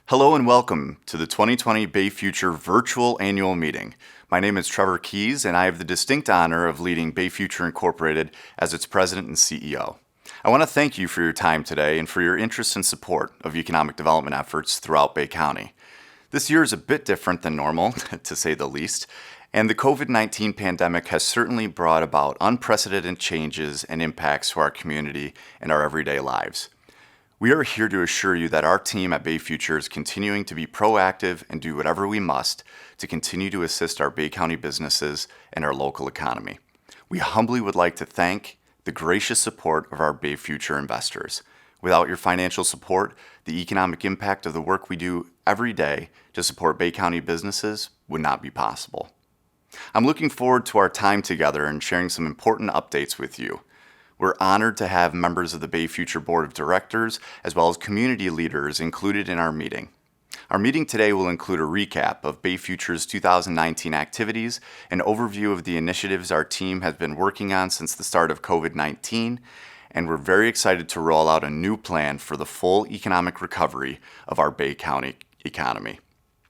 Hello and welcome to the 2020 Bay Future Virtual Annual Meeting. My name is Trevor Keys, and I have the distinct honor of leading Bay Future Incorporated as its president and CEO. I want to thank you for your time today and for your interest and support of economic development efforts throughout Bay County. This year is a bit different than normal, to say the least, and the COVID-19 pandemic has certainly brought about unprecedented changes and impacts to our community and our everyday lives. We are here to assure you that our team at Bay Future is continuing to be proactive and do whatever we must to continue to assist our Bay County businesses and our local economy. We humbly would like to thank the gracious support of our Bay Future investors. Without your financial support, the economic impact of the work we do every day to support Bay County businesses would not be possible. I'm looking forward to our time together and sharing some important updates with you. We're honored to have members of the Bay Future Board of Directors as well as community leaders included in our meeting. Our meeting today will include a recap of Bay Future's 2019 activities, an overview of the initiatives our team has been working on since the start of COVID-19, and we're very excited to roll out a new plan for the full economic recovery of our Bay County economy.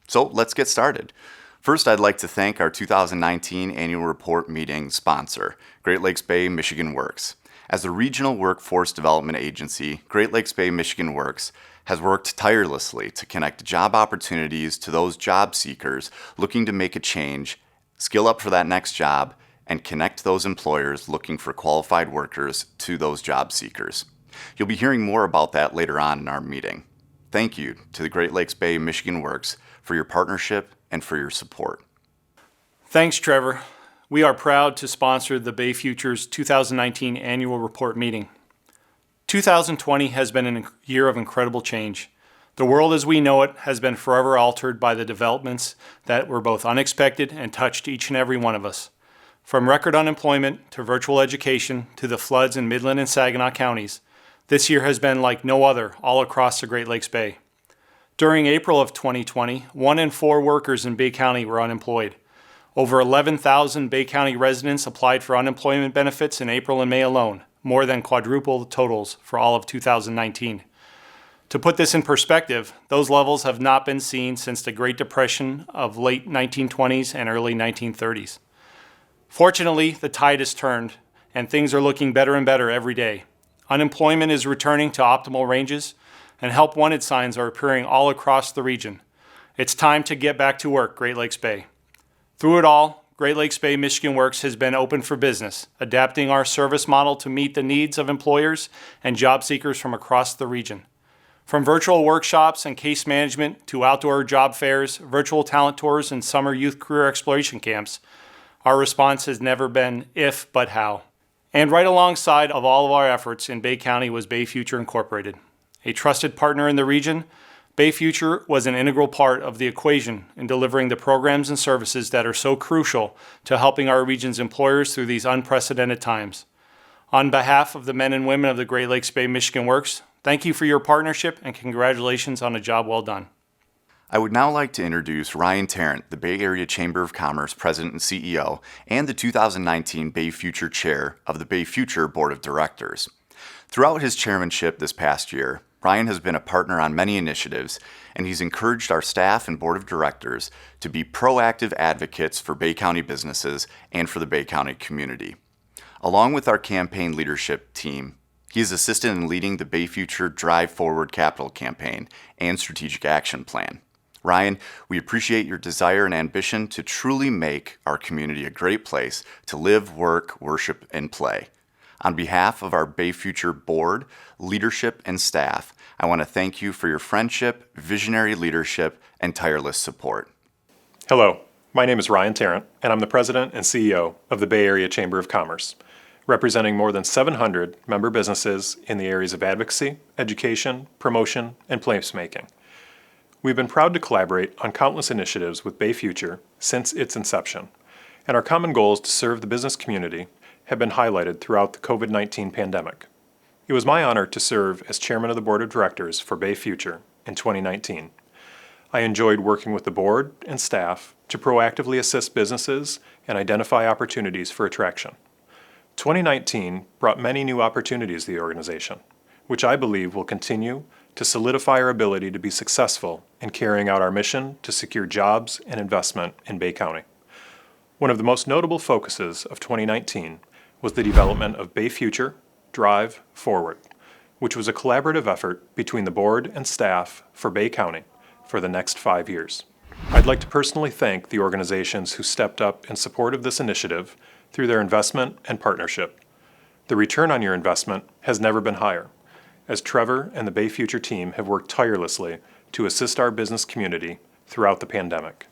So let's get started. First, I'd like to thank our 2019 annual report meeting sponsor, Great Lakes Bay Michigan Works. As a regional workforce development agency, Great Lakes Bay Michigan Works has worked tirelessly to connect job opportunities to those job seekers looking to make a change, skill up for that next job, and connect those employers looking for qualified workers to those job seekers. You'll be hearing more about that later on in our meeting. Thank you to the Great Lakes Bay Michigan Works for your partnership and for your support. Thanks, Trevor. We are proud to sponsor the Bay Future's 2019 annual report meeting. 2020 has been a year of incredible change. The world as we know it has been forever altered by the developments that were both unexpected and touched each and every one of us. From record unemployment to virtual education to the floods in Midland and Saginaw counties, this year has been like no other all across the Great Lakes Bay. During April of 2020, 1 in 4 workers in Bay County were unemployed. Over 11,000 Bay County residents applied for unemployment benefits in April and May alone, more than quadruple the totals for all of 2019. To put this in perspective, those levels have not been seen since the Great Depression of late 1920s and early 1930s. Fortunately, the tide has turned, and things are looking better and better every day. Unemployment is returning to optimal ranges, and help wanted signs are appearing all across the region. It's time to get back to work, Great Lakes Bay. Through it all, Great Lakes Bay Michigan Works has been open for business, adapting our service model to meet the needs of employers and job seekers from across the region. From virtual workshops and case management to outdoor job fairs, virtual talent tours, and summer youth career exploration camps, our response has never been if, but how. And right alongside of all of our efforts in Bay County was Bay Future Incorporated. A trusted partner in the region, Bay Future was an integral part of the equation in delivering the programs and services that are so crucial to helping our region's employers through these unprecedented times. On behalf of the men and women of the Great Lakes Bay Michigan Works, thank you for your partnership and congratulations on a job well done. I would now like to introduce Ryan Tarrant, the Bay Area Chamber of Commerce President and CEO, and the 2019 Bay Future Chair of the Bay Future Board of Directors. Throughout his chairmanship this past year, Ryan has been a partner on many initiatives, and he's encouraged our staff and board of directors to be proactive advocates for Bay County businesses and for the Bay County community. Along with our campaign leadership team, he has assisted in leading the Bay Future Drive Forward Capital campaign and strategic action plan. Ryan, we appreciate your desire and ambition to truly make our community a great place to live, work, worship, and play. On behalf of our Bay Future board, leadership, and staff, I want to thank you for your friendship, visionary leadership, and tireless support. Hello, my name is Ryan Tarrant, and I'm the President and CEO of the Bay Area Chamber of Commerce, representing more than 700 member businesses in the areas of advocacy, education, promotion, and placemaking. We've been proud to collaborate on countless initiatives with Bay Future since its inception, and our common goals to serve the business community have been highlighted throughout the COVID-19 pandemic. It was my honor to serve as chairman of the board of directors for Bay Future in 2019. I enjoyed working with the board and staff to proactively assist businesses and identify opportunities for attraction. 2019 brought many new opportunities to the organization, which I believe will continue to solidify our ability to be successful in carrying out our mission to secure jobs and investment in Bay County. One of the most notable focuses of 2019 was the development of Bay Future Drive Forward, which was a collaborative effort between the board and staff for Bay County for the next 5 years. I'd like to personally thank the organizations who stepped up in support of this initiative through their investment and partnership. The return on your investment has never been higher, as Trevor and the Bay Future team have worked tirelessly to assist our business community throughout the pandemic.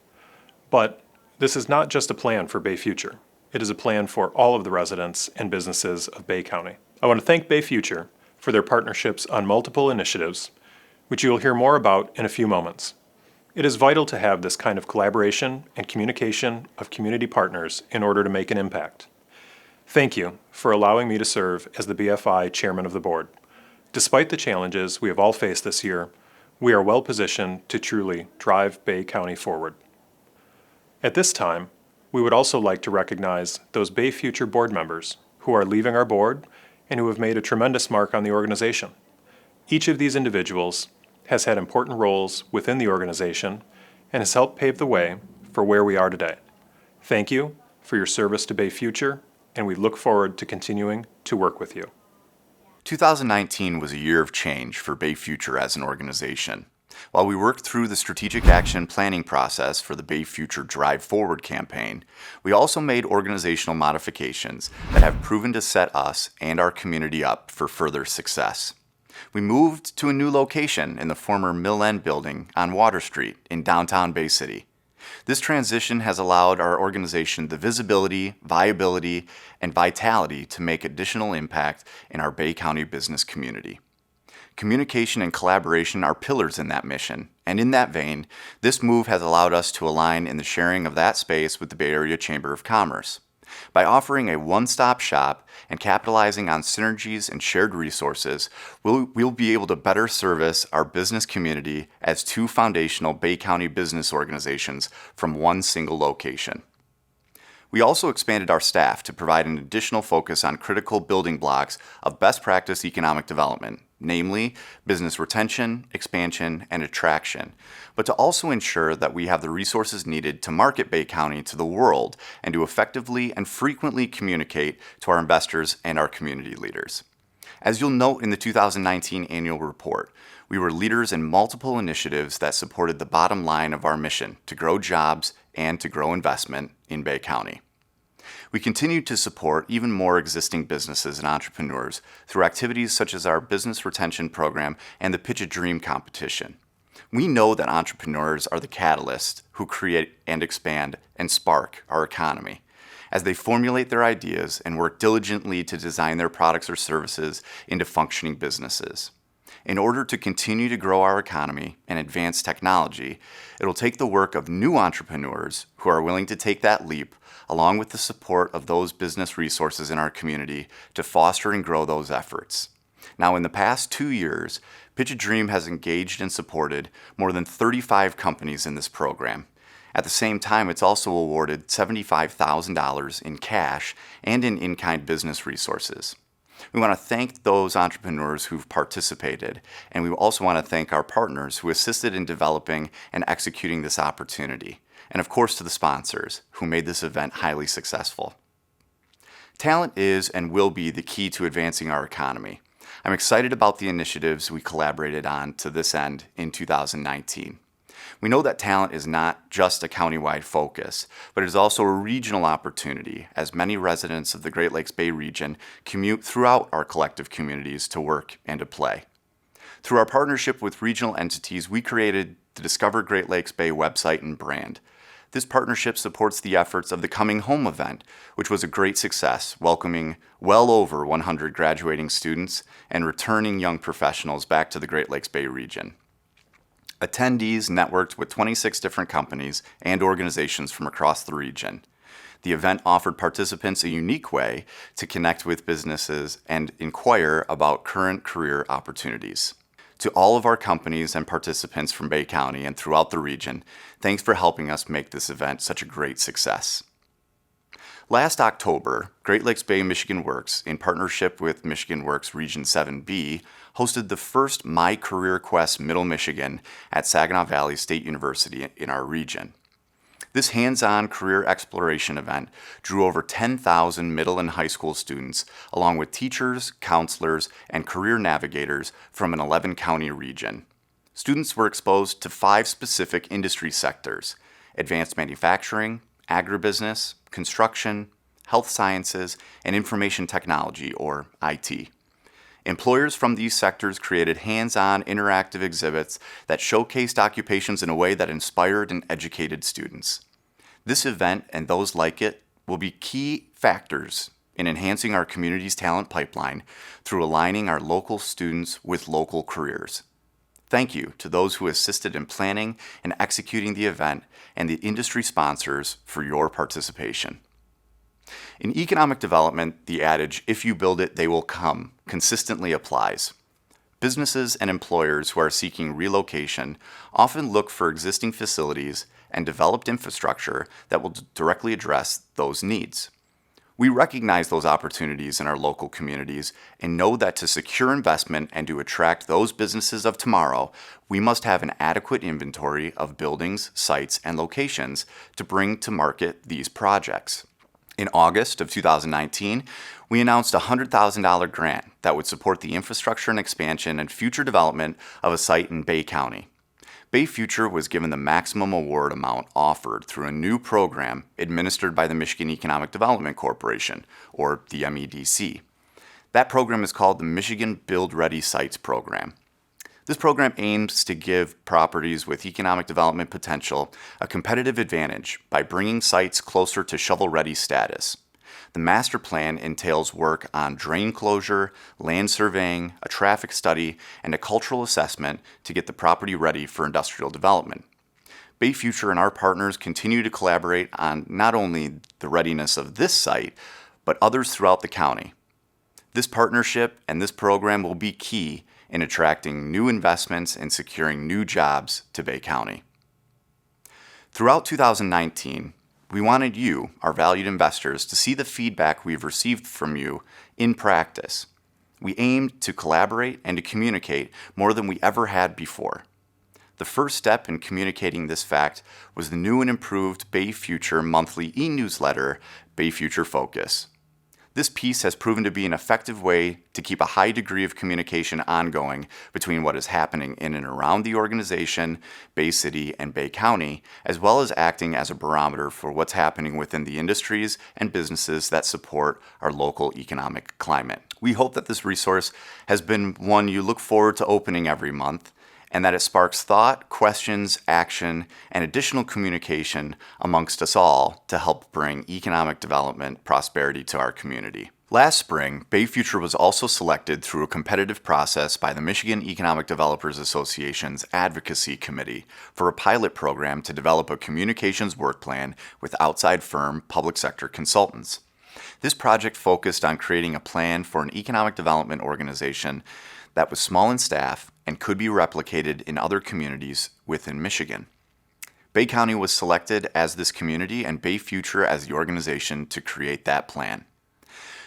But this is not just a plan for Bay Future. It is a plan for all of the residents and businesses of Bay County. I want to thank Bay Future for their partnerships on multiple initiatives, which you will hear more about in a few moments. It is vital to have this kind of collaboration and communication of community partners in order to make an impact. Thank you for allowing me to serve as the BFI Chairman of the Board. Despite the challenges we have all faced this year, we are well positioned to truly drive Bay County forward. At this time, we would also like to recognize those Bay Future board members who are leaving our board and who have made a tremendous mark on the organization. Each of these individuals has had important roles within the organization and has helped pave the way for where we are today. Thank you for your service to Bay Future, and we look forward to continuing to work with you. 2019 was a year of change for Bay Future as an organization. While we worked through the strategic action planning process for the Bay Future Drive Forward campaign, we also made organizational modifications that have proven to set us and our community up for further success. We moved to a new location in the former Mill End building on Water Street in downtown Bay City. This transition has allowed our organization the visibility, viability, and vitality to make additional impact in our Bay County business community. Communication and collaboration are pillars in that mission, and in that vein, this move has allowed us to align in the sharing of that space with the Bay Area Chamber of Commerce. By offering a one-stop shop and capitalizing on synergies and shared resources, we'll be able to better service our business community as two foundational Bay County business organizations from one single location. We also expanded our staff to provide an additional focus on critical building blocks of best practice economic development, namely business retention, expansion, and attraction, but to also ensure that we have the resources needed to market Bay County to the world and to effectively and frequently communicate to our investors and our community leaders. As you'll note in the 2019 annual report, we were leaders in multiple initiatives that supported the bottom line of our mission to grow jobs and to grow investment in Bay County. We continue to support even more existing businesses and entrepreneurs through activities such as our business retention program and the Pitch a Dream competition. We know that entrepreneurs are the catalyst who create and expand and spark our economy as they formulate their ideas and work diligently to design their products or services into functioning businesses. In order to continue to grow our economy and advance technology, it'll take the work of new entrepreneurs who are willing to take that leap, along with the support of those business resources in our community to foster and grow those efforts. Now, in the past 2 years, Pitch a Dream has engaged and supported more than 35 companies in this program. At the same time, it's also awarded $75,000 in cash and in-kind business resources. We want to thank those entrepreneurs who've participated, and we also want to thank our partners who assisted in developing and executing this opportunity, and of course to the sponsors who made this event highly successful. Talent is and will be the key to advancing our economy. I'm excited about the initiatives we collaborated on to this end in 2019. We know that talent is not just a countywide focus, but it is also a regional opportunity as many residents of the Great Lakes Bay region commute throughout our collective communities to work and to play. Through our partnership with regional entities, we created the Discover Great Lakes Bay website and brand. This partnership supports the efforts of the Coming Home event, which was a great success, welcoming well over 100 graduating students and returning young professionals back to the Great Lakes Bay region. Attendees networked with 26 different companies and organizations from across the region. The event offered participants a unique way to connect with businesses and inquire about current career opportunities. To all of our companies and participants from Bay County and throughout the region, thanks for helping us make this event such a great success. Last October, Great Lakes Bay Michigan Works, in partnership with Michigan Works Region 7B, hosted the first My Career Quest Middle Michigan at Saginaw Valley State University in our region. This hands-on career exploration event drew over 10,000 middle and high school students, along with teachers, counselors, and career navigators from an 11-county region. Students were exposed to 5 specific industry sectors: advanced manufacturing, agribusiness, construction, health sciences, and information technology, or IT. Employers from these sectors created hands-on interactive exhibits that showcased occupations in a way that inspired and educated students. This event and those like it will be key factors in enhancing our community's talent pipeline through aligning our local students with local careers. Thank you to those who assisted in planning and executing the event and the industry sponsors for your participation. In economic development, the adage, "If you build it, they will come," consistently applies. Businesses and employers who are seeking relocation often look for existing facilities and developed infrastructure that will directly address those needs. We recognize those opportunities in our local communities and know that to secure investment and to attract those businesses of tomorrow, we must have an adequate inventory of buildings, sites, and locations to bring to market these projects. In August of 2019, we announced a $100,000 grant that would support the infrastructure and expansion and future development of a site in Bay County. Bay Future was given the maximum award amount offered through a new program administered by the Michigan Economic Development Corporation, or the MEDC. That program is called the Michigan Build Ready Sites Program. This program aims to give properties with economic development potential a competitive advantage by bringing sites closer to shovel-ready status. The master plan entails work on drain closure, land surveying, a traffic study, and a cultural assessment to get the property ready for industrial development. Bay Future and our partners continue to collaborate on not only the readiness of this site, but others throughout the county. This partnership and this program will be key in attracting new investments and securing new jobs to Bay County. Throughout 2019, we wanted you, our valued investors, to see the feedback we've received from you in practice. We aimed to collaborate and to communicate more than we ever had before. The first step in communicating this fact was the new and improved Bay Future monthly e-newsletter, Bay Future Focus. This piece has proven to be an effective way to keep a high degree of communication ongoing between what is happening in and around the organization, Bay City, and Bay County, as well as acting as a barometer for what's happening within the industries and businesses that support our local economic climate. We hope that this resource has been one you look forward to opening every month, and that it sparks thought, questions, action, and additional communication amongst us all to help bring economic development, prosperity to our community. Last spring, Bay Future was also selected through a competitive process by the Michigan Economic Developers Association's Advocacy Committee for a pilot program to develop a communications work plan with outside firm public sector consultants. This project focused on creating a plan for an economic development organization that was small in staff and could be replicated in other communities within Michigan. Bay County was selected as this community and Bay Future as the organization to create that plan.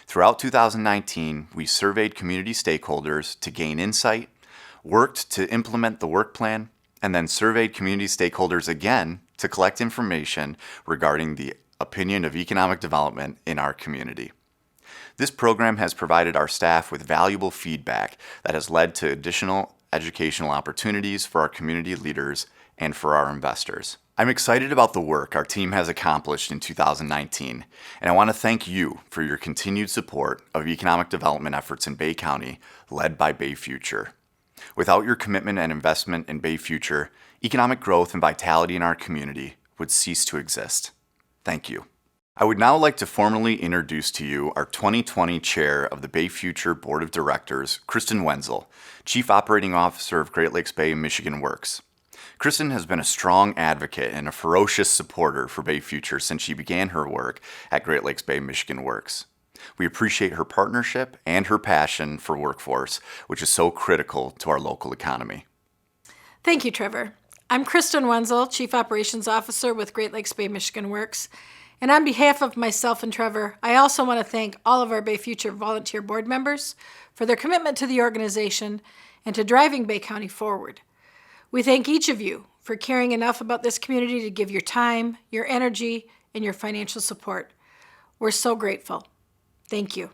Throughout 2019, we surveyed community stakeholders to gain insight, worked to implement the work plan, and then surveyed community stakeholders again to collect information regarding the opinion of economic development in our community. This program has provided our staff with valuable feedback that has led to additional educational opportunities for our community leaders and for our investors. I'm excited about the work our team has accomplished in 2019, and I want to thank you for your continued support of economic development efforts in Bay County, led by Bay Future. Without your commitment and investment in Bay Future, economic growth and vitality in our community would cease to exist. Thank you. I would now like to formally introduce to you our 2020 Chair of the Bay Future Board of Directors, Kristen Wenzel, Chief Operating Officer of Great Lakes Bay Michigan Works. Kristen has been a strong advocate and a ferocious supporter for Bay Future since she began her work at Great Lakes Bay Michigan Works. We appreciate her partnership and her passion for workforce, which is so critical to our local economy. Thank you, Trevor. I'm Kristen Wenzel, Chief Operations Officer with Great Lakes Bay Michigan Works, And on behalf of myself and Trevor, I also want to thank all of our Bay Future volunteer board members for their commitment to the organization and to driving Bay County forward. We thank each of you for caring enough about this community to give your time, your energy, and your financial support. We're so grateful. Thank you.